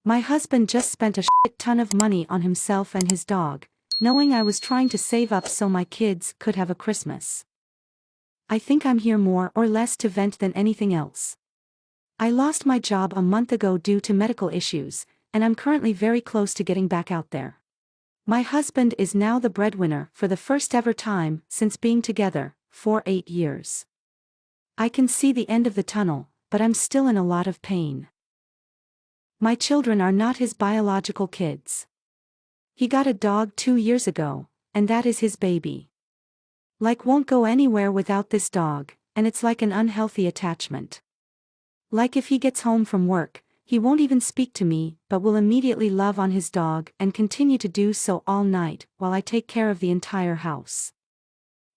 My husband just spent a shit ton of money on himself and his dog, knowing I was trying to save up so my kids could have a Christmas. I think I'm here more or less to vent than anything else. I lost my job a month ago due to medical issues, and I'm currently very close to getting back out there. My husband is now the breadwinner for the first ever time since being together for 8 years. I can see the end of the tunnel, but I'm still in a lot of pain. My children are not his biological kids. He got a dog 2 years ago, and that is his baby. Like won't go anywhere without this dog, and it's like an unhealthy attachment. Like if he gets home from work, he won't even speak to me but will immediately love on his dog and continue to do so all night while I take care of the entire house.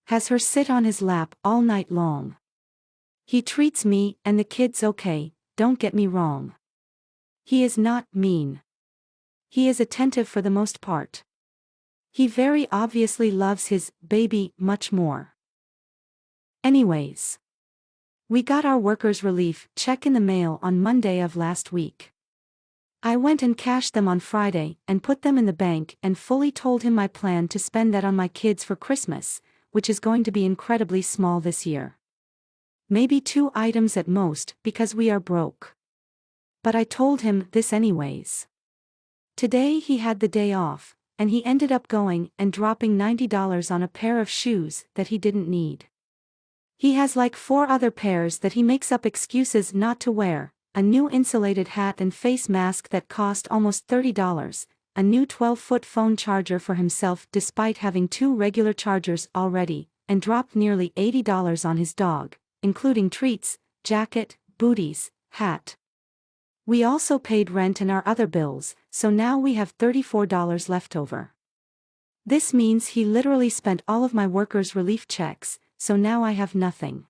Has her sit on his lap all night long. He treats me and the kids okay, don't get me wrong. He is not mean. He is attentive for the most part. He very obviously loves his baby much more. Anyways. We got our workers' relief check in the mail on Monday of last week. I went and cashed them on Friday and put them in the bank and fully told him my plan to spend that on my kids for Christmas, which is going to be incredibly small this year. Maybe 2 items at most because we are broke. But I told him this anyways. Today he had the day off, and he ended up going and dropping $90 on a pair of shoes that he didn't need. He has like 4 other pairs that he makes up excuses not to wear, a new insulated hat and face mask that cost almost $30, a new 12-foot phone charger for himself despite having 2 regular chargers already, and dropped nearly $80 on his dog, including treats, jacket, booties, hat. We also paid rent and our other bills, so now we have $34 left over. This means he literally spent all of my workers' relief checks, so now I have nothing.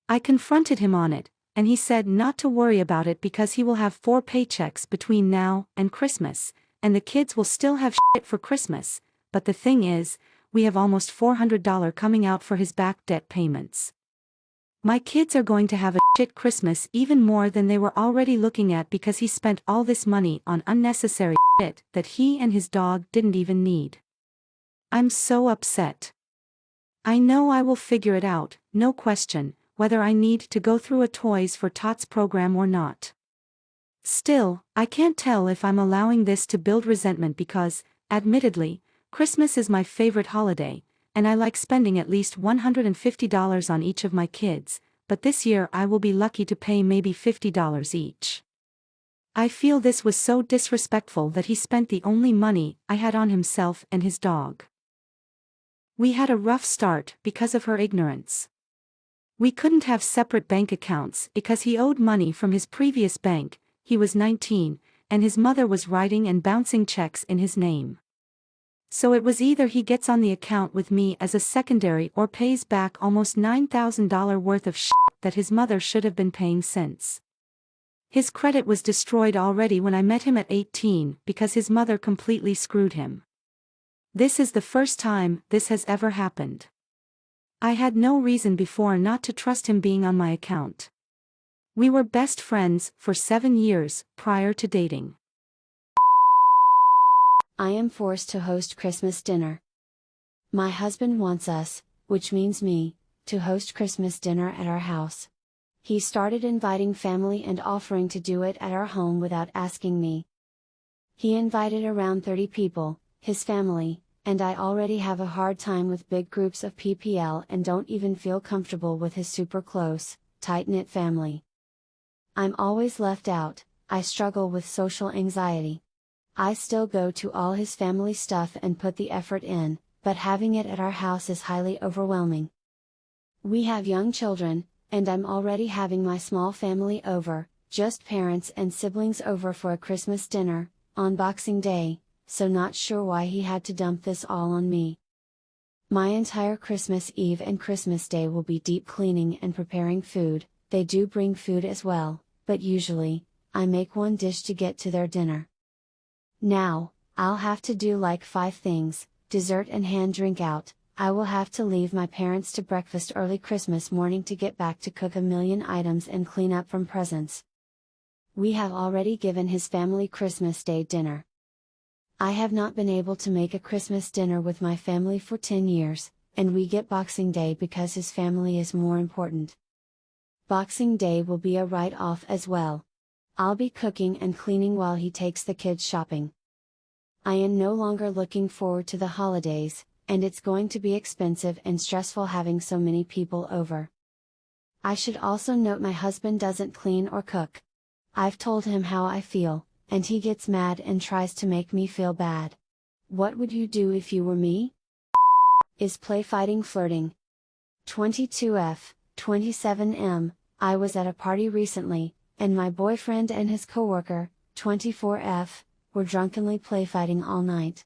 I confronted him on it, and he said not to worry about it because he will have 4 paychecks between now and Christmas, and the kids will still have shit for Christmas, but the thing is, we have almost $400 coming out for his back debt payments. My kids are going to have a shit Christmas even more than they were already looking at because he spent all this money on unnecessary shit that he and his dog didn't even need. I'm so upset. I know I will figure it out, no question, whether I need to go through a Toys for Tots program or not. Still, I can't tell if I'm allowing this to build resentment because, admittedly, Christmas is my favorite holiday, and I like spending at least $150 on each of my kids, but this year I will be lucky to pay maybe $50 each. I feel this was so disrespectful that he spent the only money I had on himself and his dog. We had a rough start because of her ignorance. We couldn't have separate bank accounts because he owed money from his previous bank, he was 19, and his mother was writing and bouncing checks in his name. So it was either he gets on the account with me as a secondary or pays back almost $9,000 worth of shit that his mother should have been paying since. His credit was destroyed already when I met him at 18 because his mother completely screwed him. This is the first time this has ever happened. I had no reason before not to trust him being on my account. We were best friends for 7 years prior to dating. I am forced to host Christmas dinner. My husband wants us, which means me, to host Christmas dinner at our house. He started inviting family and offering to do it at our home without asking me. He invited around 30 people, his family, and I already have a hard time with big groups of PPL and don't even feel comfortable with his super close, tight-knit family. I'm always left out, I struggle with social anxiety. I still go to all his family stuff and put the effort in, but having it at our house is highly overwhelming. We have young children, and I'm already having my small family over, just parents and siblings over for a Christmas dinner, on Boxing Day, so not sure why he had to dump this all on me. My entire Christmas Eve and Christmas Day will be deep cleaning and preparing food. They do bring food as well, but usually, I make one dish to get to their dinner. Now, I'll have to do like 5 things, dessert and hand drink out. I will have to leave my parents to breakfast early Christmas morning to get back to cook a million items and clean up from presents. We have already given his family Christmas Day dinner. I have not been able to make a Christmas dinner with my family for 10 years, and we get Boxing Day because his family is more important. Boxing Day will be a write-off as well. I'll be cooking and cleaning while he takes the kids shopping. I am no longer looking forward to the holidays, and it's going to be expensive and stressful having so many people over. I should also note my husband doesn't clean or cook. I've told him how I feel, and he gets mad and tries to make me feel bad. What would you do if you were me? Is play fighting flirting? 22F, 27M, I was at a party recently, and my boyfriend and his coworker, 24F, were drunkenly play fighting all night.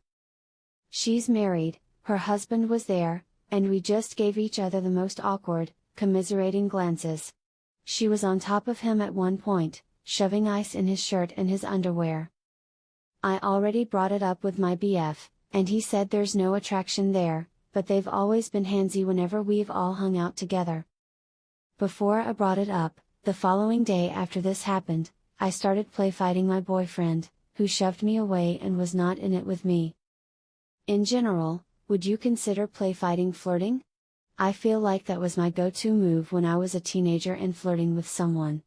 She's married, her husband was there, and we just gave each other the most awkward, commiserating glances. She was on top of him at one point, shoving ice in his shirt and his underwear. I already brought it up with my BF, and he said there's no attraction there, but they've always been handsy whenever we've all hung out together. Before I brought it up, the following day after this happened, I started play fighting my boyfriend, who shoved me away and was not in it with me. In general, would you consider play fighting flirting? I feel like that was my go-to move when I was a teenager and flirting with someone.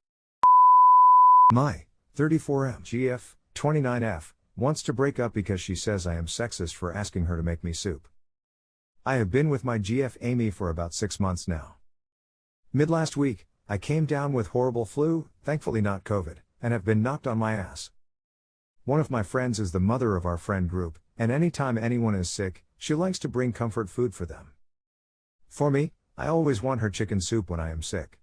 My 34M GF 29F wants to break up because she says I am sexist for asking her to make me soup. I have been with my GF Amy for about 6 months now. Mid last week, I came down with horrible flu, thankfully not COVID, and have been knocked on my ass. One of my friends is the mother of our friend group, and anytime anyone is sick, she likes to bring comfort food for them. For me, I always want her chicken soup when I am sick.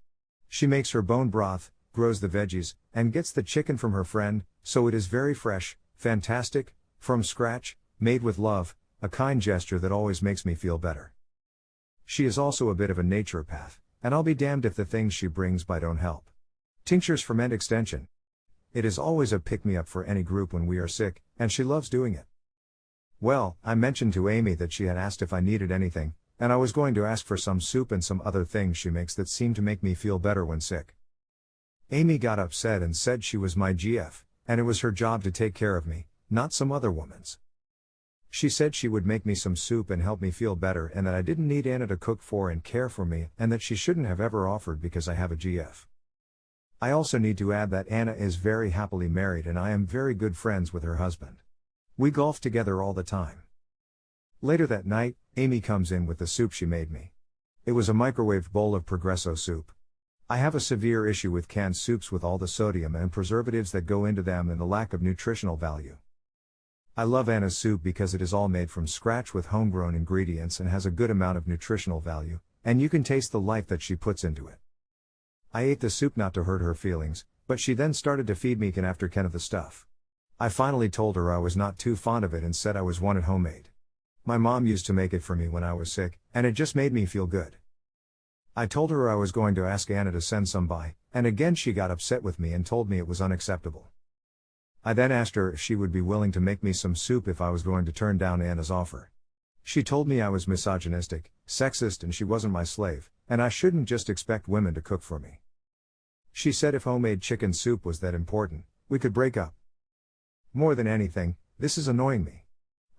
She makes her bone broth, grows the veggies, and gets the chicken from her friend, so it is very fresh, fantastic, from scratch, made with love, a kind gesture that always makes me feel better. She is also a bit of a naturopath, and I'll be damned if the things she brings by don't help. Tinctures ferment extension. It is always a pick-me-up for any group when we are sick, and she loves doing it. Well, I mentioned to Amy that she had asked if I needed anything, and I was going to ask for some soup and some other things she makes that seem to make me feel better when sick. Amy got upset and said she was my GF, and it was her job to take care of me, not some other woman's. She said she would make me some soup and help me feel better and that I didn't need Anna to cook for and care for me and that she shouldn't have ever offered because I have a GF. I also need to add that Anna is very happily married and I am very good friends with her husband. We golf together all the time. Later that night, Amy comes in with the soup she made me. It was a microwaved bowl of Progresso soup. I have a severe issue with canned soups with all the sodium and preservatives that go into them and the lack of nutritional value. I love Anna's soup because it is all made from scratch with homegrown ingredients and has a good amount of nutritional value, and you can taste the life that she puts into it. I ate the soup not to hurt her feelings, but she then started to feed me can after can of the stuff. I finally told her I was not too fond of it and said I wanted homemade. My mom used to make it for me when I was sick, and it just made me feel good. I told her I was going to ask Anna to send some by, and again she got upset with me and told me it was unacceptable. I then asked her if she would be willing to make me some soup if I was going to turn down Anna's offer. She told me I was misogynistic, sexist and she wasn't my slave, and I shouldn't just expect women to cook for me. She said if homemade chicken soup was that important, we could break up. More than anything, this is annoying me.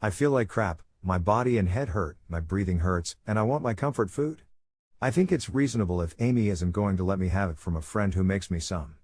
I feel like crap, my body and head hurt, my breathing hurts, and I want my comfort food. I think it's reasonable if Amy isn't going to let me have it from a friend who makes me some.